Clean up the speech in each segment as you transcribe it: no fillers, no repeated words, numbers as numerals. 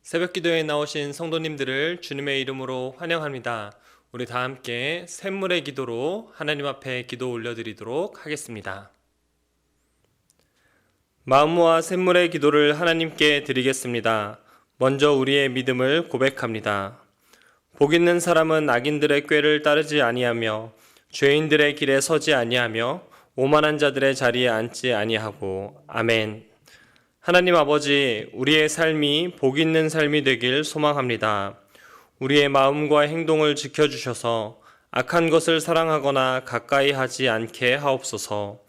새벽 기도에 나오신 성도님들을 주님의 이름으로 환영합니다. 우리 다 함께 샘물의 기도로 하나님 앞에 기도 올려드리도록 하겠습니다. 마음과 샘물의 기도를 하나님께 드리겠습니다. 먼저 우리의 믿음을 고백합니다. 복 있는 사람은 악인들의 꾀를 따르지 아니하며 죄인들의 길에 서지 아니하며 오만한 자들의 자리에 앉지 아니하고. 아멘. 하나님 아버지, 우리의 삶이 복 있는 삶이 되길 소망합니다. 우리의 마음과 행동을 지켜주셔서 악한 것을 사랑하거나 가까이 하지 않게 하옵소서.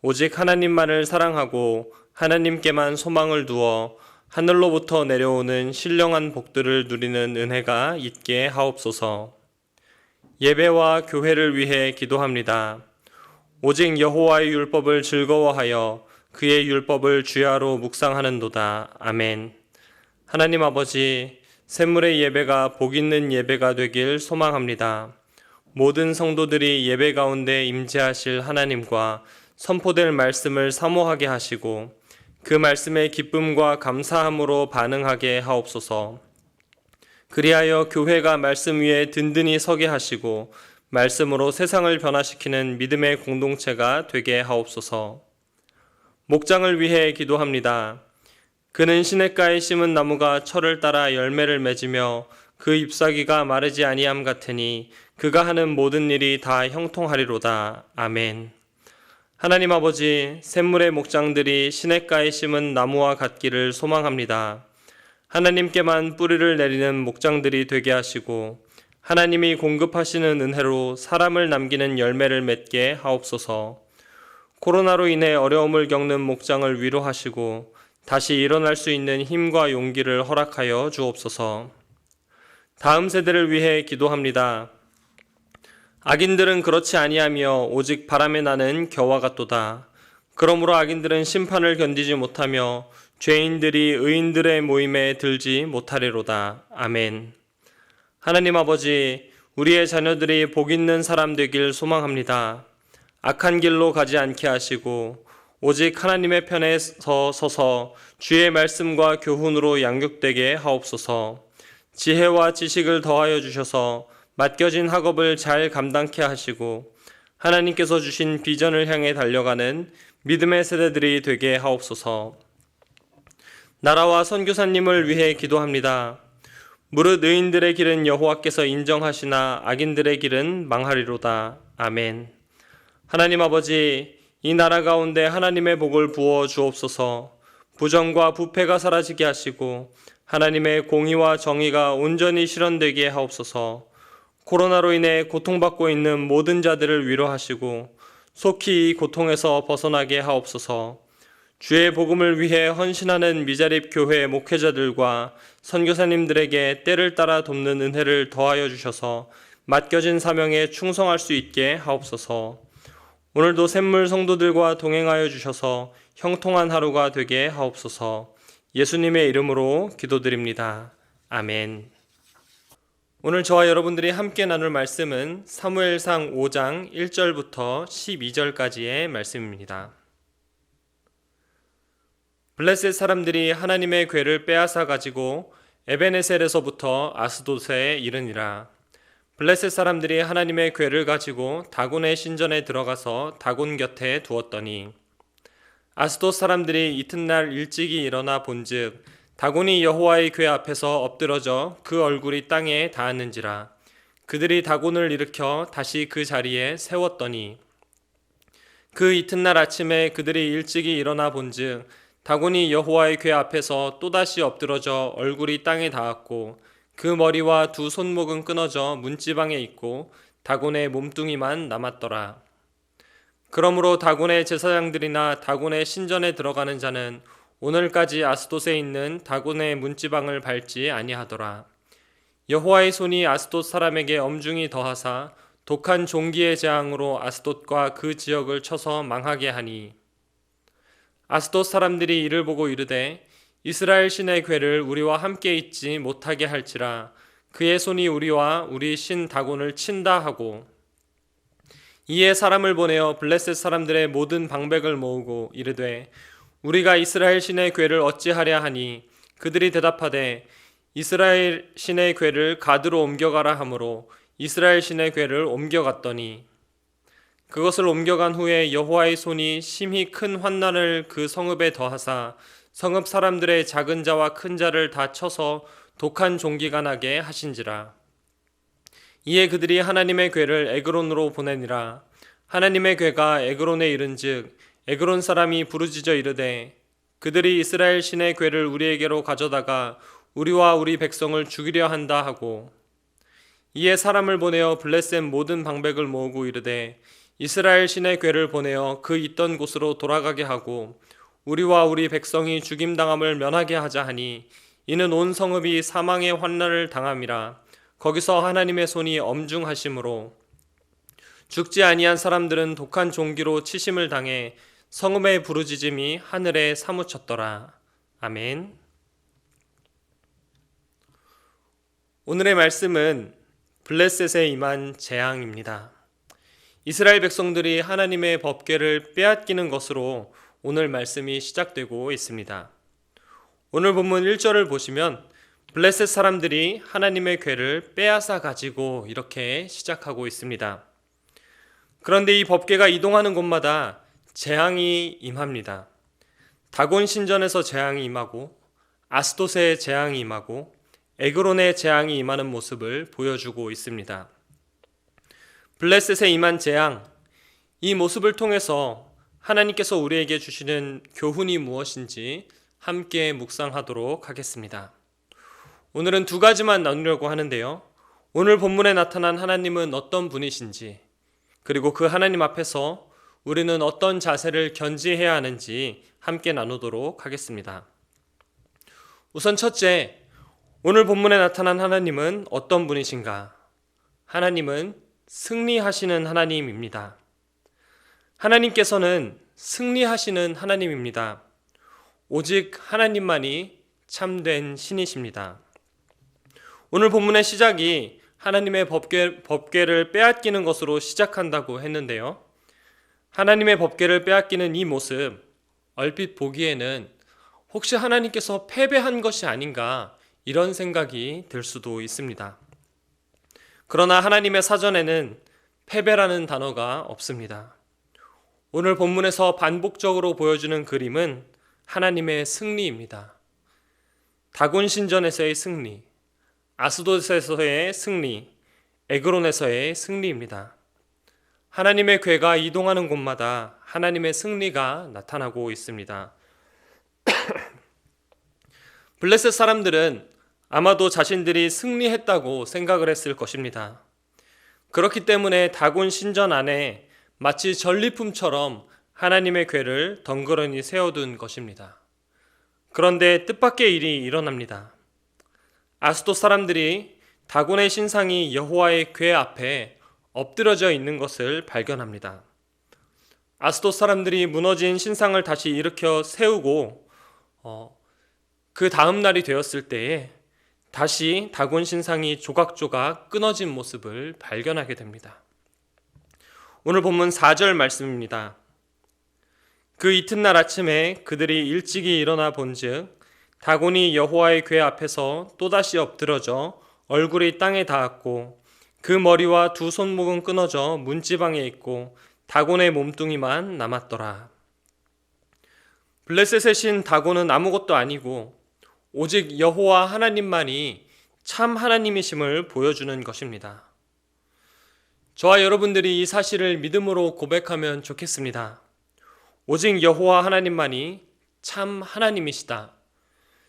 오직 하나님만을 사랑하고 하나님께만 소망을 두어 하늘로부터 내려오는 신령한 복들을 누리는 은혜가 있게 하옵소서. 예배와 교회를 위해 기도합니다. 오직 여호와의 율법을 즐거워하여 그의 율법을 주야로 묵상하는도다. 아멘. 하나님 아버지, 샘물의 예배가 복 있는 예배가 되길 소망합니다. 모든 성도들이 예배 가운데 임재하실 하나님과 선포될 말씀을 사모하게 하시고 그 말씀의 기쁨과 감사함으로 반응하게 하옵소서. 그리하여 교회가 말씀 위에 든든히 서게 하시고 말씀으로 세상을 변화시키는 믿음의 공동체가 되게 하옵소서. 목장을 위해 기도합니다. 그는 시냇가에 심은 나무가 철을 따라 열매를 맺으며 그 잎사귀가 마르지 아니함 같으니 그가 하는 모든 일이 다 형통하리로다. 아멘. 하나님 아버지, 샘물의 목장들이 시냇가에 심은 나무와 같기를 소망합니다. 하나님께만 뿌리를 내리는 목장들이 되게 하시고 하나님이 공급하시는 은혜로 사람을 남기는 열매를 맺게 하옵소서. 코로나로 인해 어려움을 겪는 목장을 위로하시고 다시 일어날 수 있는 힘과 용기를 허락하여 주옵소서. 다음 세대를 위해 기도합니다. 악인들은 그렇지 아니하며 오직 바람에 나는 겨와 같도다. 그러므로 악인들은 심판을 견디지 못하며 죄인들이 의인들의 모임에 들지 못하리로다. 아멘. 하나님 아버지, 우리의 자녀들이 복 있는 사람 되길 소망합니다. 악한 길로 가지 않게 하시고 오직 하나님의 편에 서서 주의 말씀과 교훈으로 양육되게 하옵소서. 지혜와 지식을 더하여 주셔서 맡겨진 학업을 잘 감당케 하시고 하나님께서 주신 비전을 향해 달려가는 믿음의 세대들이 되게 하옵소서. 나라와 선교사님을 위해 기도합니다. 무릇 의인들의 길은 여호와께서 인정하시나 악인들의 길은 망하리로다. 아멘. 하나님 아버지, 이 나라 가운데 하나님의 복을 부어 주옵소서. 부정과 부패가 사라지게 하시고 하나님의 공의와 정의가 온전히 실현되게 하옵소서. 코로나로 인해 고통받고 있는 모든 자들을 위로하시고 속히 이 고통에서 벗어나게 하옵소서. 주의 복음을 위해 헌신하는 미자립 교회 목회자들과 선교사님들에게 때를 따라 돕는 은혜를 더하여 주셔서 맡겨진 사명에 충성할 수 있게 하옵소서. 오늘도 샘물 성도들과 동행하여 주셔서 형통한 하루가 되게 하옵소서. 예수님의 이름으로 기도드립니다. 아멘. 오늘 저와 여러분들이 함께 나눌 말씀은 사무엘상 5장 1절부터 12절까지의 말씀입니다. 블레셋 사람들이 하나님의 궤를 빼앗아 가지고 에베네셀에서부터 아스돗에 이르니라. 블레셋 사람들이 하나님의 궤를 가지고 다곤의 신전에 들어가서 다곤 곁에 두었더니 아스돗 사람들이 이튿날 일찍이 일어나 본즉 다곤이 여호와의 궤 앞에서 엎드러져 그 얼굴이 땅에 닿았는지라. 그들이 다곤을 일으켜 다시 그 자리에 세웠더니 그 이튿날 아침에 그들이 일찍이 일어나 본즉 다곤이 여호와의 궤 앞에서 또다시 엎드러져 얼굴이 땅에 닿았고 그 머리와 두 손목은 끊어져 문지방에 있고 다곤의 몸뚱이만 남았더라. 그러므로 다곤의 제사장들이나 다곤의 신전에 들어가는 자는 오늘까지 아스돗에 있는 다곤의 문지방을 밟지 아니하더라. 여호와의 손이 아스돗 사람에게 엄중히 더하사 독한 종기의 재앙으로 아스돗과 그 지역을 쳐서 망하게 하니 아스돗 사람들이 이를 보고 이르되 이스라엘 신의 궤를 우리와 함께 있지 못하게 할지라. 그의 손이 우리와 우리 신 다곤을 친다 하고 이에 사람을 보내어 블레셋 사람들의 모든 방백을 모으고 이르되 우리가 이스라엘 신의 궤를 어찌하랴 하니 그들이 대답하되 이스라엘 신의 궤를 가드로 옮겨가라 하므로 이스라엘 신의 궤를 옮겨갔더니 그것을 옮겨간 후에 여호와의 손이 심히 큰 환난을 그 성읍에 더하사 성읍 사람들의 작은 자와 큰 자를 다 쳐서 독한 종기가 나게 하신지라. 이에 그들이 하나님의 궤를 에그론으로 보내니라. 하나님의 궤가 에그론에 이른즉 에그론 사람이 부르짖어 이르되 그들이 이스라엘 신의 궤를 우리에게로 가져다가 우리와 우리 백성을 죽이려 한다 하고, 이에 사람을 보내어 블레셋 모든 방백을 모으고 이르되 이스라엘 신의 궤를 보내어 그 있던 곳으로 돌아가게 하고 우리와 우리 백성이 죽임당함을 면하게 하자 하니, 이는 온 성읍이 사망의 환난을 당함이라. 거기서 하나님의 손이 엄중하심으로 죽지 아니한 사람들은 독한 종기로 치심을 당해 성읍의 부르짖음이 하늘에 사무쳤더라. 아멘. 오늘의 말씀은 블레셋에 임한 재앙입니다. 이스라엘 백성들이 하나님의 법궤를 빼앗기는 것으로 오늘 말씀이 시작되고 있습니다. 오늘 본문 1절을 보시면 블레셋 사람들이 하나님의 궤를 빼앗아 가지고 이렇게 시작하고 있습니다. 그런데 이 법궤가 이동하는 곳마다 재앙이 임합니다. 다곤 신전에서 재앙이 임하고 아스돗에 재앙이 임하고 에그론의 재앙이 임하는 모습을 보여주고 있습니다. 블레셋에 임한 재앙, 이 모습을 통해서 하나님께서 우리에게 주시는 교훈이 무엇인지 함께 묵상하도록 하겠습니다. 오늘은 두 가지만 나누려고 하는데요. 오늘 본문에 나타난 하나님은 어떤 분이신지, 그리고 그 하나님 앞에서 우리는 어떤 자세를 견지해야 하는지 함께 나누도록 하겠습니다. 우선 첫째, 오늘 본문에 나타난 하나님은 어떤 분이신가? 하나님은 승리하시는 하나님입니다. 하나님께서는 승리하시는 하나님입니다. 오직 하나님만이 참된 신이십니다. 오늘 본문의 시작이 하나님의 법궤를 빼앗기는 것으로 시작한다고 했는데요. 하나님의 법궤를 빼앗기는 이 모습, 얼핏 보기에는 혹시 하나님께서 패배한 것이 아닌가 이런 생각이 들 수도 있습니다. 그러나 하나님의 사전에는 패배라는 단어가 없습니다. 오늘 본문에서 반복적으로 보여주는 그림은 하나님의 승리입니다. 다곤 신전에서의 승리, 아스돗에서의 승리, 에그론에서의 승리입니다. 하나님의 궤가 이동하는 곳마다 하나님의 승리가 나타나고 있습니다. 블레셋 사람들은 아마도 자신들이 승리했다고 생각을 했을 것입니다. 그렇기 때문에 다곤 신전 안에 마치 전리품처럼 하나님의 궤를 덩그러니 세워둔 것입니다. 그런데 뜻밖의 일이 일어납니다. 아스돗 사람들이 다곤의 신상이 여호와의 궤 앞에 엎드려져 있는 것을 발견합니다. 아스돗 사람들이 무너진 신상을 다시 일으켜 세우고 그 다음 날이 되었을 때에 다시 다곤 신상이 조각조각 끊어진 모습을 발견하게 됩니다. 오늘 본문 4절 말씀입니다. 그 이튿날 아침에 그들이 일찍이 일어나 본즉 다곤이 여호와의 궤 앞에서 또다시 엎드러져 얼굴이 땅에 닿았고 그 머리와 두 손목은 끊어져 문지방에 있고 다곤의 몸뚱이만 남았더라. 블레셋의 신 다곤은 아무것도 아니고 오직 여호와 하나님만이 참 하나님이심을 보여주는 것입니다. 저와 여러분들이 이 사실을 믿음으로 고백하면 좋겠습니다. 오직 여호와 하나님만이 참 하나님이시다.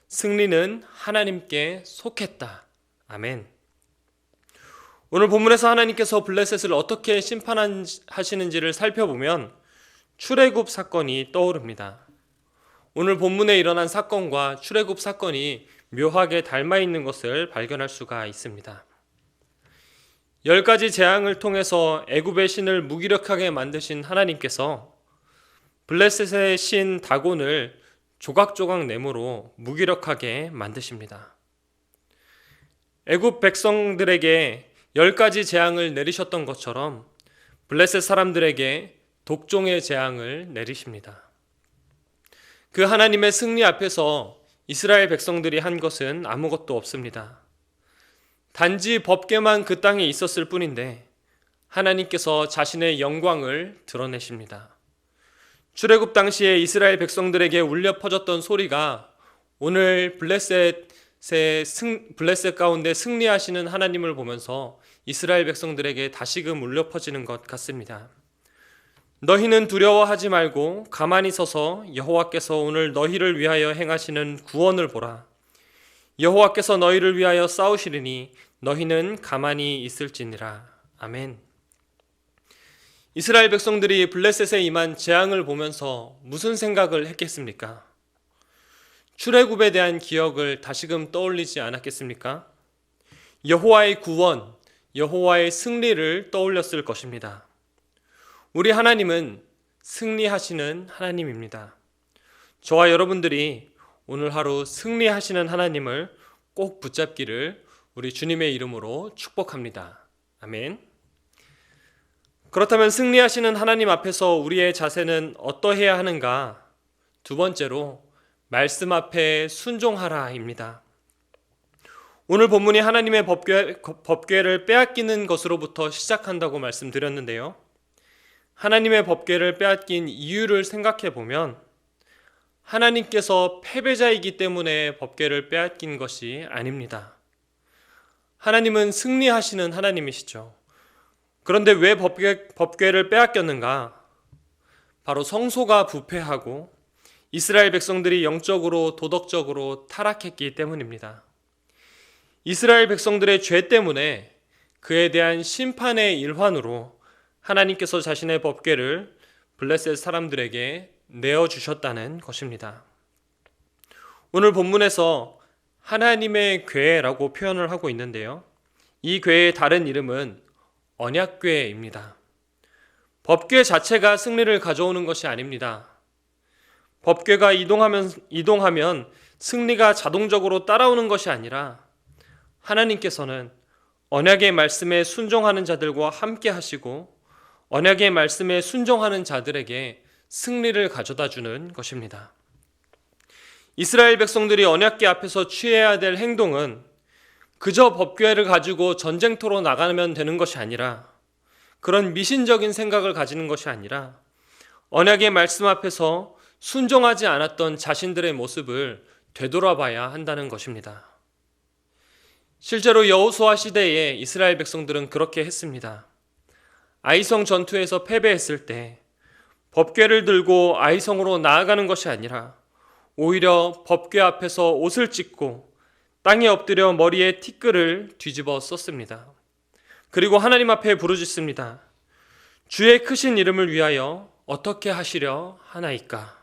승리는 하나님께 속했다. 아멘. 오늘 본문에서 하나님께서 블레셋을 어떻게 심판하시는지를 살펴보면 출애굽 사건이 떠오릅니다. 오늘 본문에 일어난 사건과 출애굽 사건이 묘하게 닮아 있는 것을 발견할 수가 있습니다. 10가지 재앙을 통해서 애굽의 신을 무기력하게 만드신 하나님께서 블레셋의 신 다곤을 조각조각 네모로 무기력하게 만드십니다. 애굽 백성들에게 10가지 재앙을 내리셨던 것처럼 블레셋 사람들에게 독종의 재앙을 내리십니다. 그 하나님의 승리 앞에서 이스라엘 백성들이 한 것은 아무것도 없습니다. 단지 법궤만 그 땅에 있었을 뿐인데 하나님께서 자신의 영광을 드러내십니다. 출애굽 당시에 이스라엘 백성들에게 울려 퍼졌던 소리가 오늘 블레셋 가운데 승리하시는 하나님을 보면서 이스라엘 백성들에게 다시금 울려 퍼지는 것 같습니다. 너희는 두려워하지 말고 가만히 서서 여호와께서 오늘 너희를 위하여 행하시는 구원을 보라. 여호와께서 너희를 위하여 싸우시리니 너희는 가만히 있을지니라. 아멘. 이스라엘 백성들이 블레셋에 임한 재앙을 보면서 무슨 생각을 했겠습니까? 출애굽에 대한 기억을 다시금 떠올리지 않았겠습니까? 여호와의 구원, 여호와의 승리를 떠올렸을 것입니다. 우리 하나님은 승리하시는 하나님입니다. 저와 여러분들이 오늘 하루 승리하시는 하나님을 꼭 붙잡기를 우리 주님의 이름으로 축복합니다. 아멘. 그렇다면 승리하시는 하나님 앞에서 우리의 자세는 어떠해야 하는가? 두 번째로 말씀 앞에 순종하라입니다. 오늘 본문이 하나님의 법궤를 빼앗기는 것으로부터 시작한다고 말씀드렸는데요. 하나님의 법궤를 빼앗긴 이유를 생각해 보면 하나님께서 패배자이기 때문에 법궤를 빼앗긴 것이 아닙니다. 하나님은 승리하시는 하나님이시죠. 그런데 왜 법궤를 빼앗겼는가? 바로 성소가 부패하고 이스라엘 백성들이 영적으로 도덕적으로 타락했기 때문입니다. 이스라엘 백성들의 죄 때문에 그에 대한 심판의 일환으로 하나님께서 자신의 법궤를 블레셋 사람들에게 내어주셨다는 것입니다. 오늘 본문에서 하나님의 궤라고 표현을 하고 있는데요. 이 궤의 다른 이름은 언약궤입니다. 법궤 자체가 승리를 가져오는 것이 아닙니다. 법궤가 이동하면 승리가 자동적으로 따라오는 것이 아니라 하나님께서는 언약의 말씀에 순종하는 자들과 함께 하시고 언약의 말씀에 순종하는 자들에게 승리를 가져다 주는 것입니다. 이스라엘 백성들이 언약궤 앞에서 취해야 될 행동은 그저 법궤를 가지고 전쟁터로 나가면 되는 것이 아니라 그런 미신적인 생각을 가지는 것이 아니라 언약의 말씀 앞에서 순종하지 않았던 자신들의 모습을 되돌아봐야 한다는 것입니다. 실제로 여호수아 시대에 이스라엘 백성들은 그렇게 했습니다. 아이성 전투에서 패배했을 때 법궤를 들고 아이성으로 나아가는 것이 아니라 오히려 법궤 앞에서 옷을 찢고 땅에 엎드려 머리에 티끌을 뒤집어 썼습니다. 그리고 하나님 앞에 부르짖습니다. 주의 크신 이름을 위하여 어떻게 하시려 하나이까?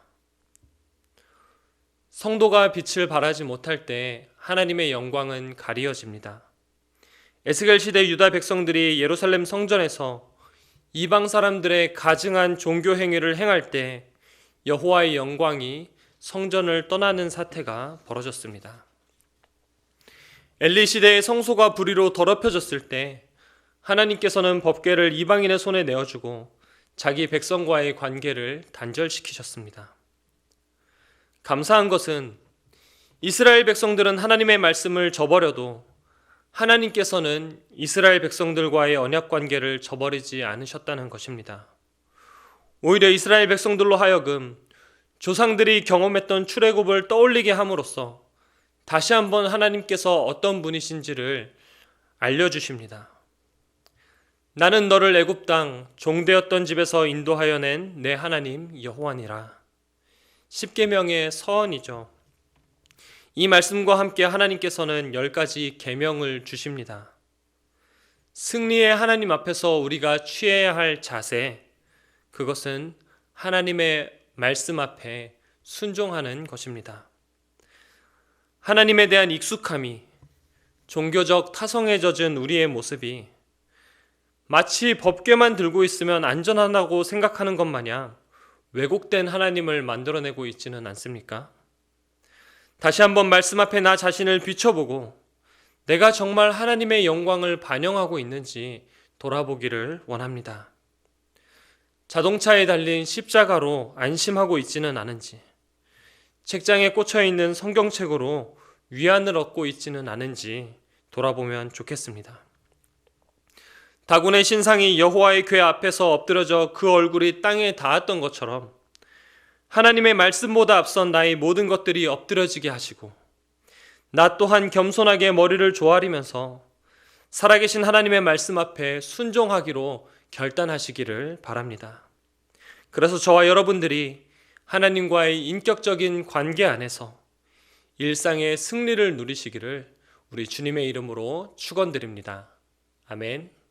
성도가 빛을 발하지 못할 때 하나님의 영광은 가리어집니다. 에스겔 시대 유다 백성들이 예루살렘 성전에서 이방 사람들의 가증한 종교 행위를 행할 때 여호와의 영광이 성전을 떠나는 사태가 벌어졌습니다. 엘리 시대의 성소가 불의로 더럽혀졌을 때 하나님께서는 법궤를 이방인의 손에 내어주고 자기 백성과의 관계를 단절시키셨습니다. 감사한 것은 이스라엘 백성들은 하나님의 말씀을 저버려도 하나님께서는 이스라엘 백성들과의 언약 관계를 저버리지 않으셨다는 것입니다. 오히려 이스라엘 백성들로 하여금 조상들이 경험했던 출애굽을 떠올리게 함으로써 다시 한번 하나님께서 어떤 분이신지를 알려주십니다. 나는 너를 애굽 땅 종되었던 집에서 인도하여 낸 내 하나님 여호와니라. 십계명의 서언이죠. 이 말씀과 함께 하나님께서는 10가지 계명을 주십니다. 승리의 하나님 앞에서 우리가 취해야 할 자세, 그것은 하나님의 말씀 앞에 순종하는 것입니다. 하나님에 대한 익숙함이 종교적 타성에 젖은 우리의 모습이 마치 법궤만 들고 있으면 안전하다고 생각하는 것 마냥 왜곡된 하나님을 만들어내고 있지는 않습니까? 다시 한번 말씀 앞에 나 자신을 비춰보고 내가 정말 하나님의 영광을 반영하고 있는지 돌아보기를 원합니다. 자동차에 달린 십자가로 안심하고 있지는 않은지, 책장에 꽂혀 있는 성경책으로 위안을 얻고 있지는 않은지 돌아보면 좋겠습니다. 다곤의 신상이 여호와의 궤 앞에서 엎드려져 그 얼굴이 땅에 닿았던 것처럼 하나님의 말씀보다 앞선 나의 모든 것들이 엎드려지게 하시고 나 또한 겸손하게 머리를 조아리면서 살아계신 하나님의 말씀 앞에 순종하기로 결단하시기를 바랍니다. 그래서 저와 여러분들이 하나님과의 인격적인 관계 안에서 일상의 승리를 누리시기를 우리 주님의 이름으로 축원드립니다. 아멘.